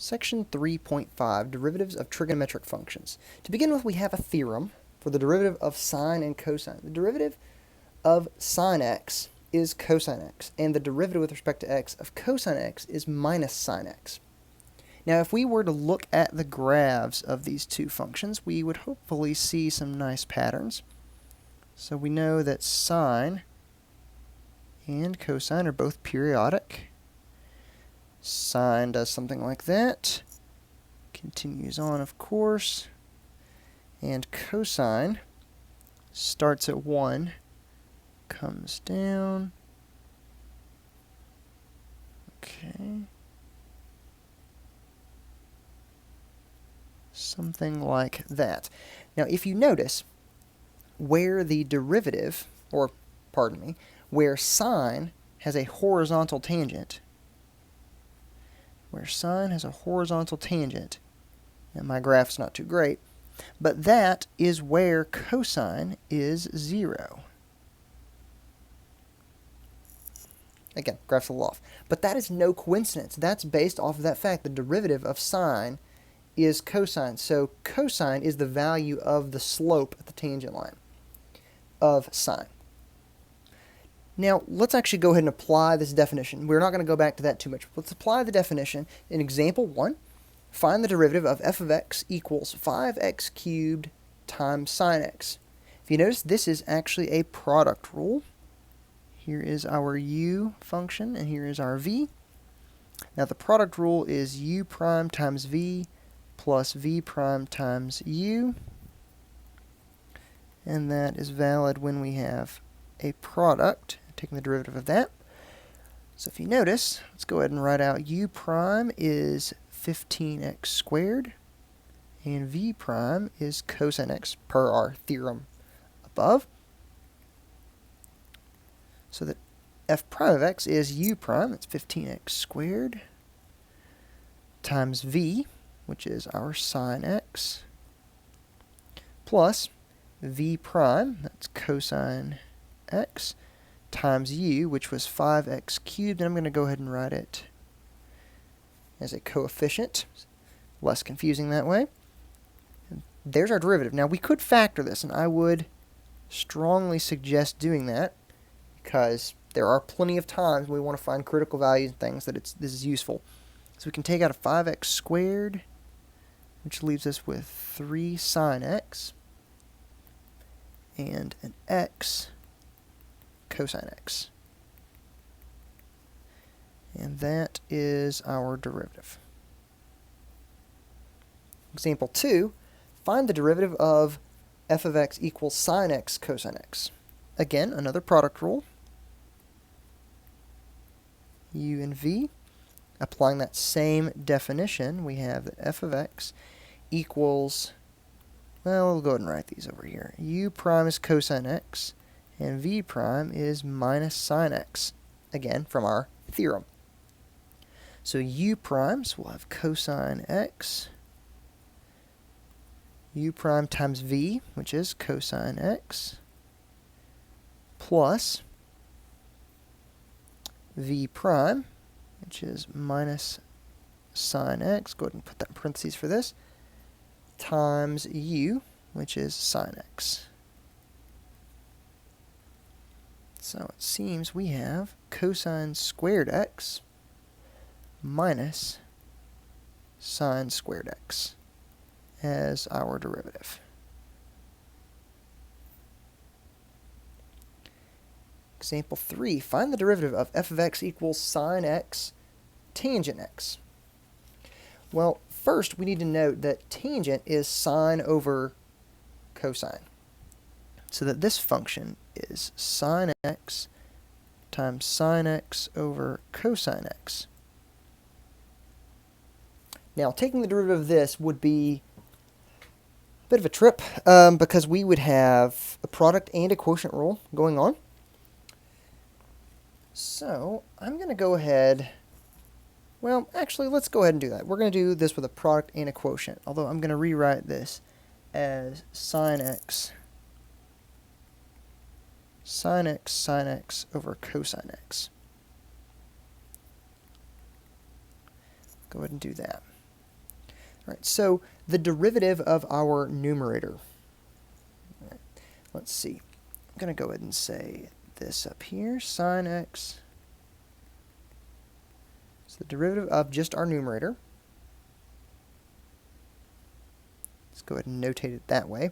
Section 3.5, Derivatives of Trigonometric Functions. To begin with, we have a theorem for the derivative of sine and cosine. The derivative of sine x is cosine x, and the derivative with respect to x of cosine x is minus sine x. Now, if we were to look at the graphs of these two functions, we would hopefully see some nice patterns. So we know that sine and cosine are both periodic. Sine does something like that, continues on, of course, and cosine starts at 1, comes down, okay, something like that. Now, if you notice, where the derivative, or pardon me, where sine has a horizontal tangent, and my graph's not too great, but that is where cosine is 0. Again, graph's a little off. But that is no coincidence. That's based off of that fact. The derivative of sine is cosine. So cosine is the value of the slope at the tangent line of sine. Now, let's actually go ahead and apply this definition. We're not going to go back to that too much. Let's apply the definition. In example 1, find the derivative of f of x equals 5x cubed times sine x. If you notice, this is actually a product rule. Here is our u function, and here is our v. Now, the product rule is u prime times v plus v prime times u. And that is valid when we have a product, taking the derivative of that. So if you notice, let's go ahead and write out u prime is 15x squared, and v prime is cosine x per our theorem above. So that f prime of x is u prime, that's 15x squared, times v, which is our sine x, plus v prime, that's cosine x, times u, which was 5x cubed, and I'm going to go ahead and write it as a coefficient. Less confusing that way. And there's our derivative. Now, we could factor this, and I would strongly suggest doing that because there are plenty of times when we want to find critical values and things that this is useful. So we can take out a 5x squared, which leaves us with 3 sine x, and an x cosine x. And that is our derivative. Example 2, find the derivative of f of x equals sine x cosine x. Again, another product rule. U and v. Applying that same definition, we have that f of x equals, well, we'll go ahead and write these over here. U prime is cosine x, and v prime is minus sine x, again, from our theorem. So u prime, so we'll have cosine x, u prime times v, which is cosine x, plus v prime, which is minus sine x, go ahead and put that in parentheses for this, times u, which is sine x. So it seems we have cosine squared x minus sine squared x as our derivative. Example 3, find the derivative of f of x equals sine x tangent x. Well, first we need to note that tangent is sine over cosine. So that this function is sine x times sine x over cosine x. Now, taking the derivative of this would be a bit of a trip because we would have a product and a quotient rule going on. So, I'm going to go ahead, well, actually, let's go ahead and do that. We're going to do this with a product and a quotient, although I'm going to rewrite this as sine x sine x over cosine x. Go ahead and do that. Right, so the derivative of our numerator. Right, let's see. I'm going to go ahead and say this up here, sine x. So the derivative of just our numerator. Let's go ahead and notate it that way.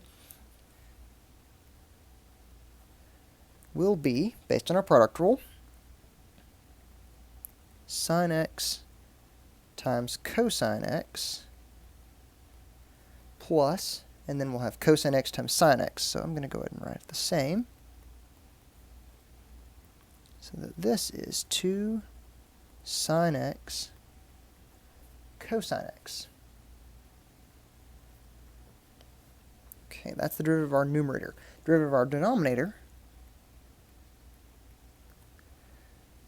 Will be, based on our product rule, sine x times cosine x plus, and then we'll have cosine x times sine x. So I'm going to go ahead and write it the same. So that this is 2 sine x cosine x. Okay, that's the derivative of our numerator. Derivative of our denominator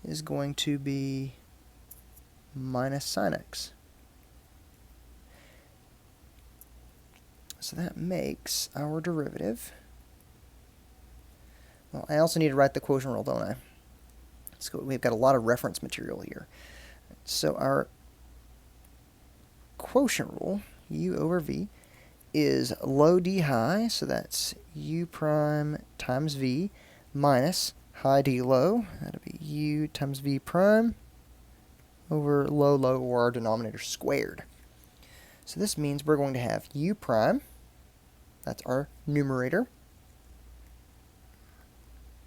is going to be minus sine x. So that makes our derivative. Well, I also need to write the quotient rule, don't I? So we've got a lot of reference material here. So our quotient rule, u over v, is low d high, so that's u prime times v minus high d low, that'll be u times v prime over low low, or our denominator squared. So this means we're going to have u prime, that's our numerator,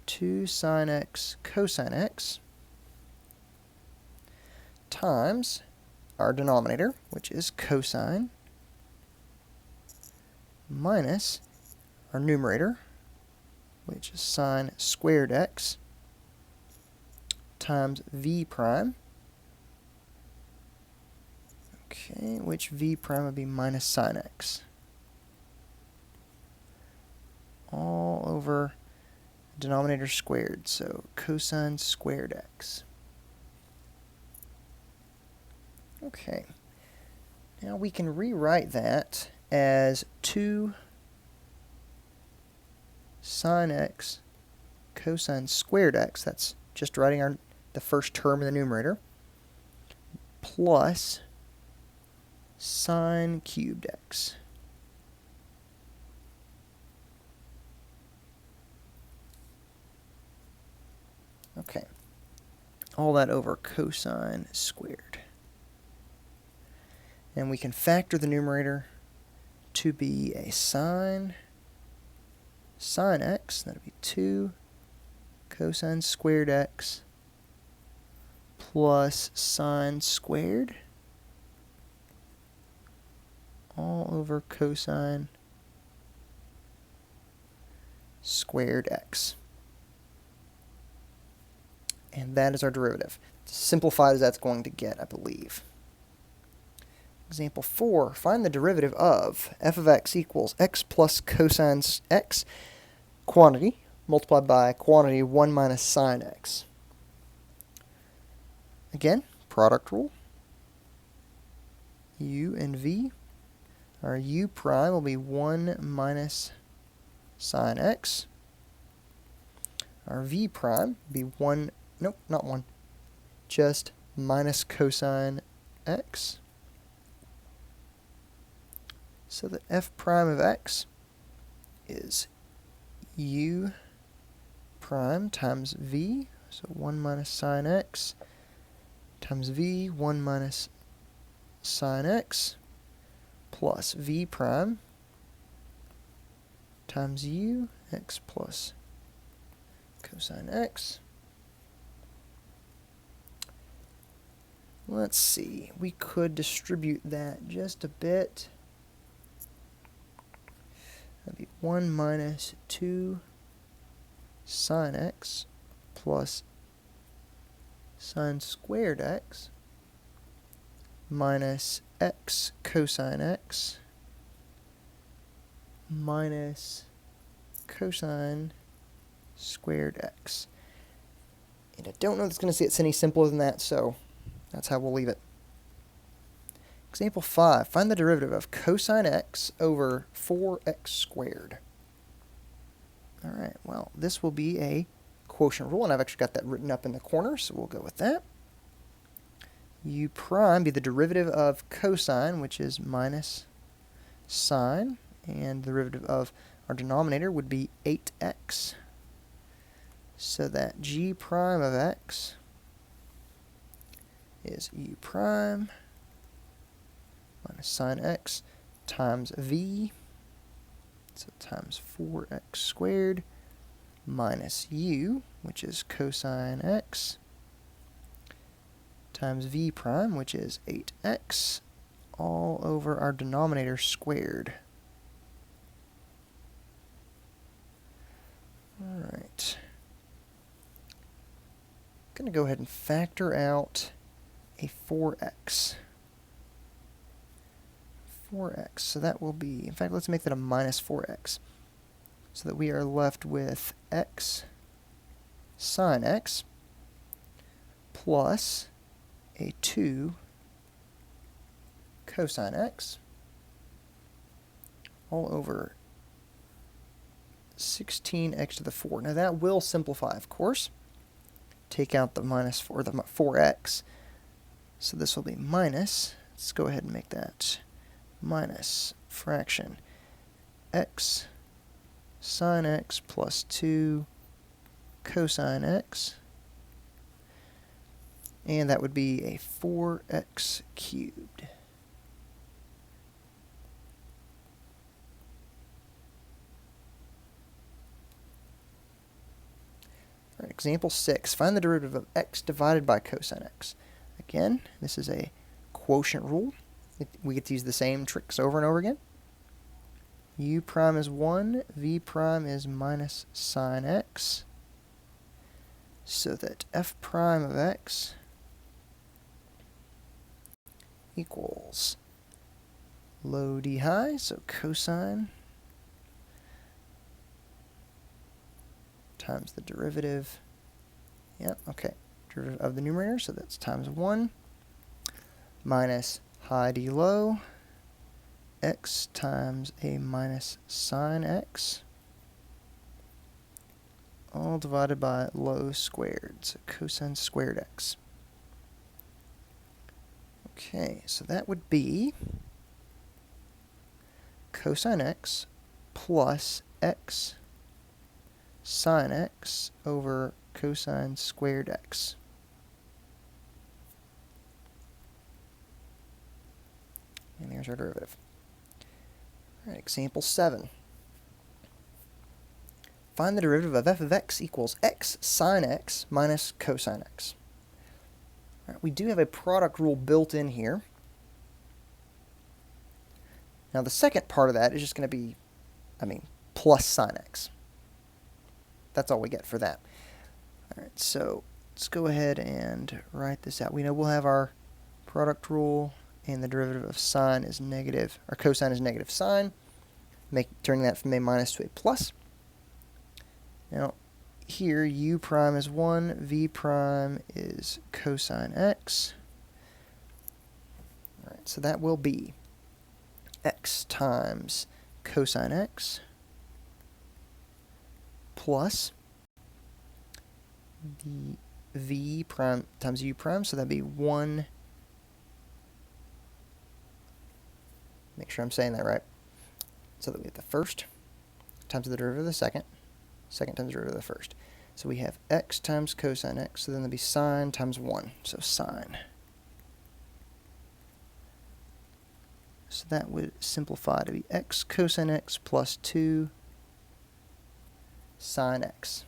2 sine x cosine x times our denominator, which is cosine, minus our numerator, which is sine squared x, times v prime, okay, which v prime would be minus sine x, all over denominator squared, so cosine squared x. Okay, now we can rewrite that as 2 sine x cosine squared x, that's just writing the first term in the numerator, plus sine cubed x. Okay, all that over cosine squared. And we can factor the numerator to be a sine x, that'll be 2 cosine squared x plus sine squared all over cosine squared x. And that is our derivative. It's as simplified as that's going to get, I believe. Example 4, find the derivative of f of x equals x plus cosine x quantity multiplied by quantity 1 minus sine x. Again, product rule. U and v. Our u prime will be 1 minus sine x. Our v prime will be 1, nope, not 1, just minus cosine x. So that f prime of x is u prime times v, so 1 minus sine x times v, 1 minus sine x, plus v prime times u, x plus cosine x. Let's see, we could distribute that just a bit. That'd be 1 minus 2 sine x plus sine squared x minus x cosine x minus cosine squared x. And I don't know if it's going to get any simpler than that, so that's how we'll leave it. Example 5, find the derivative of cosine x over 4x squared. Alright, well, this will be a quotient rule, and I've actually got that written up in the corner, so we'll go with that. u prime be the derivative of cosine, which is minus sine, and the derivative of our denominator would be 8x. So that g prime of x is u prime minus sine x times v, so times 4x squared, minus u, which is cosine x, times v prime, which is 8x, all over our denominator squared. Alright. I'm going to go ahead and factor out a 4x. 4x, so that will be, in fact, let's make that a minus 4x, so that we are left with x sine x plus a 2 cosine x all over 16x to the 4. Now that will simplify, of course. Take out the minus 4, the 4x, so this will be minus, let's go ahead and make that minus fraction x sine x plus 2 cosine x, and that would be a 4x cubed. All right, example 6. Find the derivative of x divided by cosine x. Again, this is a quotient rule. We get to use the same tricks over and over again. U prime is 1, v prime is minus sine x, so that f prime of x equals low d high, so cosine times the derivative, derivative of the numerator, so that's times 1, minus high d low, x times a minus sine x, all divided by low squared, so cosine squared x. Okay, so that would be cosine x plus x sine x over cosine squared x. And there's our derivative. All right, example 7. Find the derivative of f of x equals x sine x minus cosine x. All right, we do have a product rule built in here. Now the second part of that is just going to be, plus sine x. That's all we get for that. All right, so let's go ahead and write this out. We know we'll have our product rule, and the derivative of sine is negative, or cosine is negative sine, turning that from a minus to a plus. Now, here u prime is 1, v prime is cosine x. All right, so that will be x times cosine x plus the v prime times u prime, so that'd be 1. Make sure I'm saying that right. So that we get the first times the derivative of the second, second times the derivative of the first. So we have x times cosine x, so then there'll be sine times 1, so sine. So that would simplify to be x cosine x plus 2 sine x.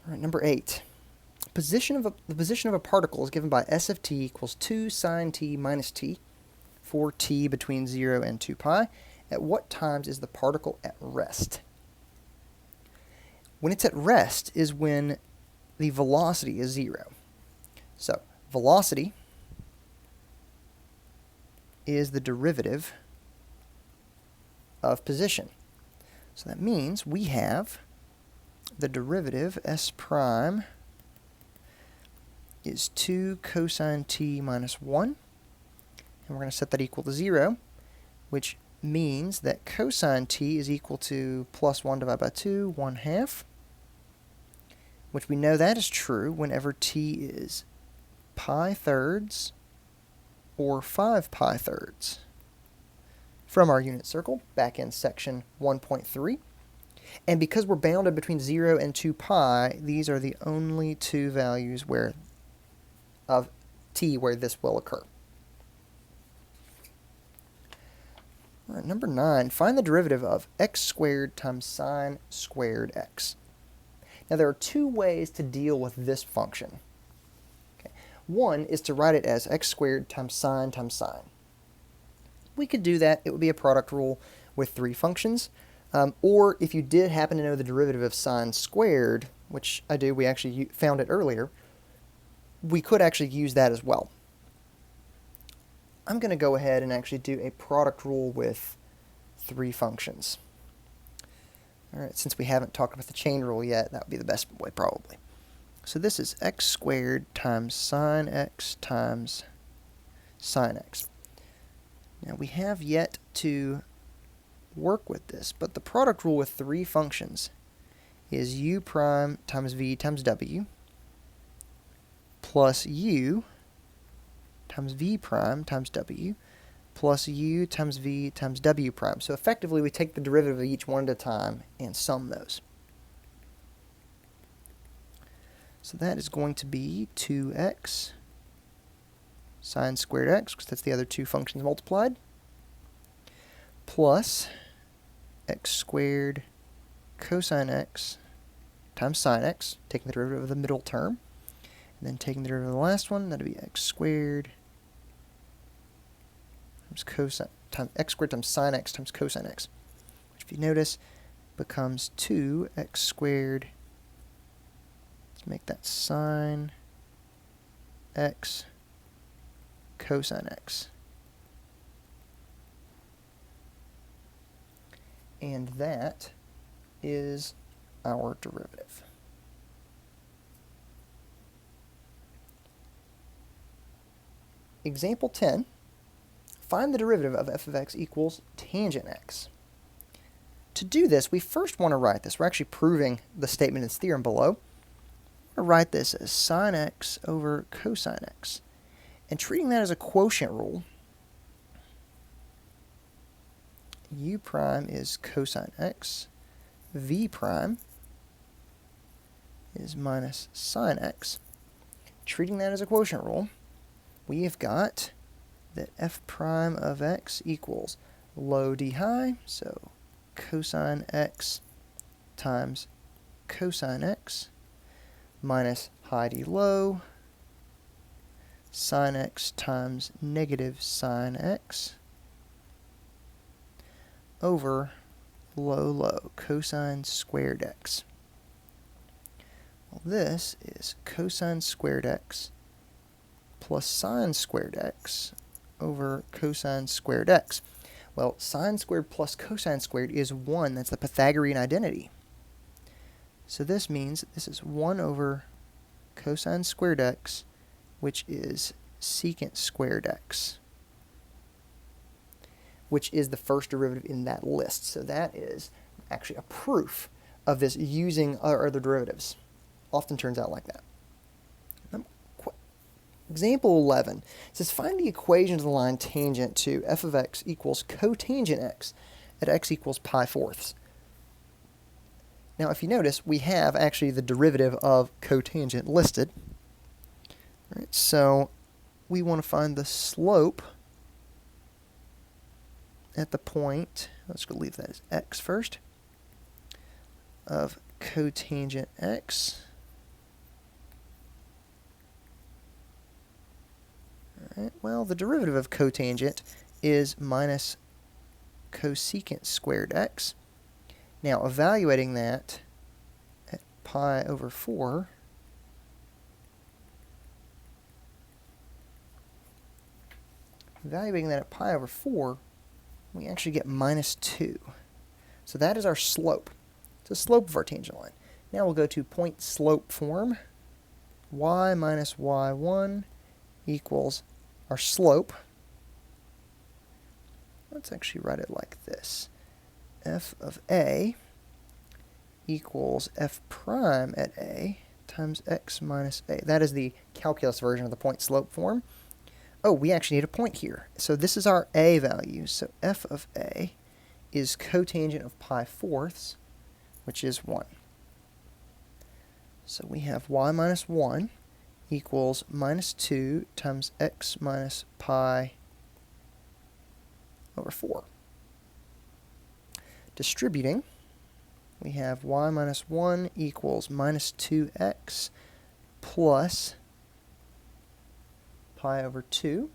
All right, number 8. The position of a particle is given by s of t equals 2 sine t minus t for t between 0 and 2 pi. At what times is the particle at rest? When it's at rest is when the velocity is 0. So velocity is the derivative of position. So that means we have the derivative s prime is 2 cosine t minus 1. And we're going to set that equal to 0, which means that cosine t is equal to plus 1 divided by 2, 1/2, which we know that is true whenever t is pi thirds or 5 pi thirds. From our unit circle, back in section 1.3. And because we're bounded between 0 and 2 pi, these are the only two values of t where this will occur. All right, number 9, find the derivative of x squared times sine squared x. Now there are two ways to deal with this function. Okay. One is to write it as x squared times sine. We could do that. It would be a product rule with three functions. Or if you did happen to know the derivative of sine squared, which I do, we actually found it earlier, we could actually use that as well. I'm going to go ahead and actually do a product rule with three functions. All right, since we haven't talked about the chain rule yet, that would be the best way probably. So this is x squared times sine x times sine x. Now we have yet to work with this, but the product rule with three functions is u prime times v times w plus u times v prime times w plus u times v times w prime. So effectively we take the derivative of each one at a time and sum those. So that is going to be 2x sine squared x, because that's the other two functions multiplied, plus x squared cosine x times sine x, taking the derivative of the middle term, and then taking the derivative of the last one, that would be x squared times cosine times x squared times sine x times cosine x, which if you notice becomes 2x squared, let's make that sine x cosine x. And that is our derivative. Example 10, find the derivative of f of x equals tangent x. To do this, we first want to write this. We're actually proving the statement in this theorem below. We're going to write this as sine x over cosine x. And treating that as a quotient rule, u prime is cosine x, v prime is minus sine x. Treating that as a quotient rule, we have got that f prime of x equals low d high, so cosine x times cosine x, minus high d low, sine x times negative sine x, over low cosine squared x. Well, this is cosine squared x plus sine squared x over cosine squared x. Well, sine squared plus cosine squared is 1. That's the Pythagorean identity. So this means this is 1 over cosine squared x, which is secant squared x, which is the first derivative in that list. So that is actually a proof of this using other derivatives. Often turns out like that. Example 11 says find the equation of the line tangent to f of x equals cotangent x at x equals pi fourths. Now if you notice, we have actually the derivative of cotangent listed. All right, so we want to find the slope at the point, let's go leave that as x first, of cotangent x. Alright, well, the derivative of cotangent is minus cosecant squared x. Now, evaluating that at pi over 4, we actually get minus 2. So that is our slope. It's the slope of our tangent line. Now we'll go to point slope form. Y minus y1 equals our slope. Let's actually write it like this. F of A equals f prime at A times x minus a. That is the calculus version of the point-slope form. Oh, we actually need a point here. So this is our a value. So f of a is cotangent of pi fourths, which is 1. So we have y minus 1 equals minus 2 times x minus pi over 4. Distributing, we have y minus 1 equals minus 2x plus pi over 2.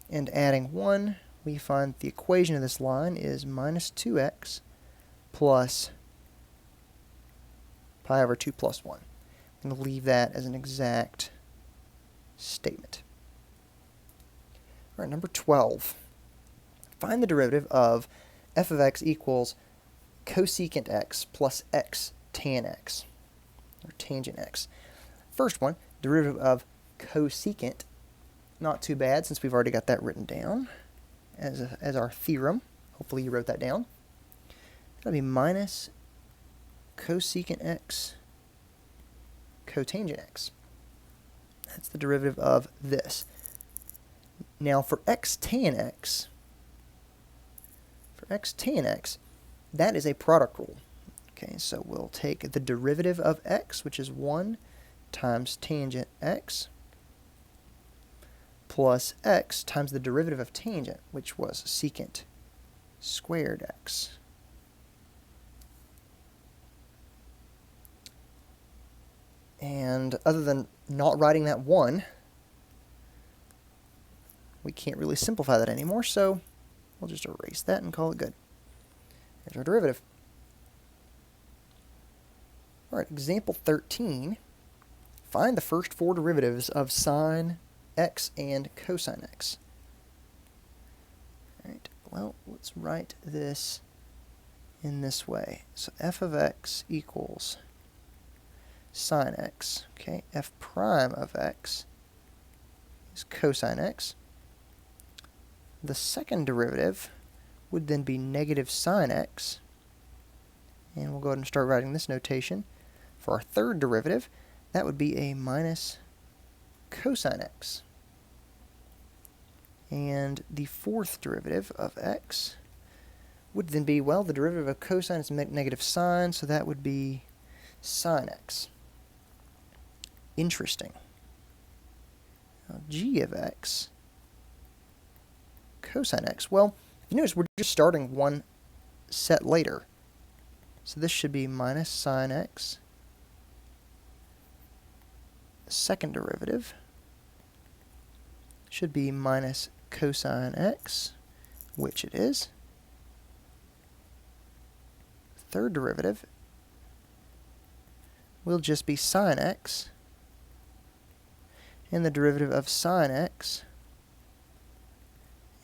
And adding 1, we find the equation of this line is minus 2x plus pi over 2 plus 1. I'm going to leave that as an exact statement. All right, number 12. Find the derivative of f of x equals cosecant x plus x tan x, or tangent x. First one, derivative of cosecant. Not too bad since we've already got that written down as our theorem. Hopefully you wrote that down. That'll be minus cosecant x cotangent x. That's the derivative of this. Now for x tan x, that is a product rule. Okay, so we'll take the derivative of x, which is 1 times tangent x, plus x times the derivative of tangent, which was secant squared x. And other than not writing that 1, we can't really simplify that anymore, so we'll just erase that and call it good. There's our derivative. All right, example 13. Find the first 4 derivatives of sine x and cosine x. All right, well, let's write this in this way. So f of x equals sine x. Okay, f prime of x is cosine x. The second derivative would then be negative sine x. And we'll go ahead and start writing this notation. For our third derivative, that would be a minus cosine x. And the fourth derivative of x would then be, well, the derivative of cosine is negative sine, so that would be sine x. Interesting. Now, g of x, cosine x. Well, you notice we're just starting one set later. So this should be minus sine x. The second derivative should be minus cosine x, which it is. Third derivative will just be sine x. And the derivative of sine x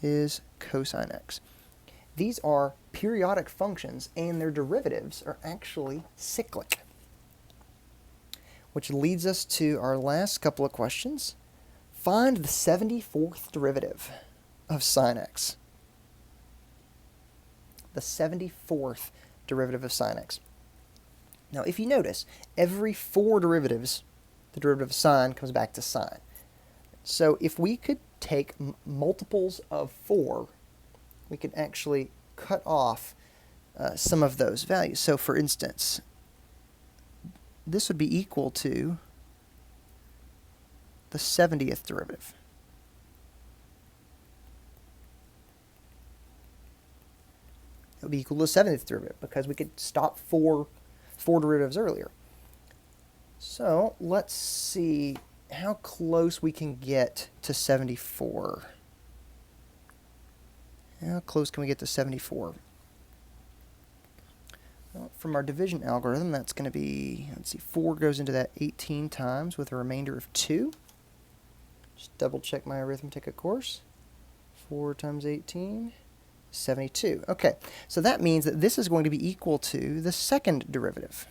is cosine x. These are periodic functions, and their derivatives are actually cyclic. Which leads us to our last couple of questions. Find the 74th derivative of sine x. The 74th derivative of sine x. Now, if you notice, every 4 derivatives, the derivative of sine comes back to sine. So if we could take multiples of 4, we could actually cut off some of those values. So for instance, this would be equal to the 70th derivative. It would be equal to the 70th derivative because we could stop four derivatives earlier. So let's see how close we can get to 74. How close can we get to 74? Well, from our division algorithm, that's going to be, let's see, 4 goes into that 18 times with a remainder of 2. Just double check my arithmetic, of course. 4 times 18, 72. Okay, so that means that this is going to be equal to the second derivative.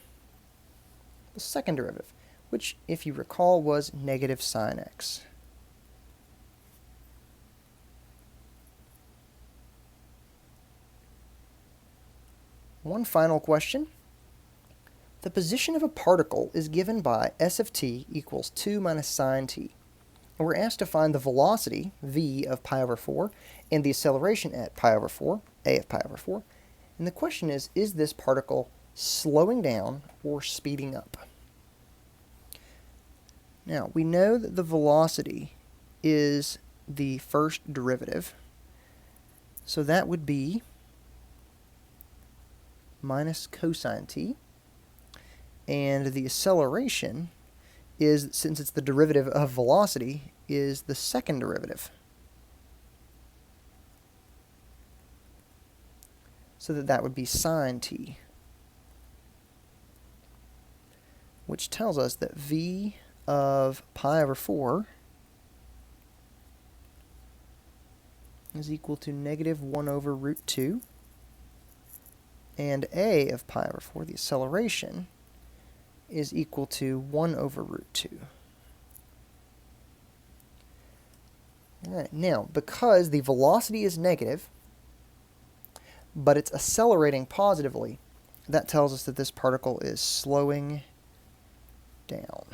The second derivative, which, if you recall, was negative sine x. One final question. The position of a particle is given by s of t equals 2 minus sine t. And we're asked to find the velocity, v of pi over 4, and the acceleration at pi over 4, a of pi over 4. And the question is this particle slowing down or speeding up? Now, we know that the velocity is the first derivative, so that would be minus cosine t, and the acceleration is, since it's the derivative of velocity, is the second derivative. So that would be sine t, which tells us that v of pi over 4 is equal to negative 1 over root 2, and a of pi over 4, the acceleration, is equal to 1 over root 2. Alright, now, because the velocity is negative, but it's accelerating positively, that tells us that this particle is slowing down.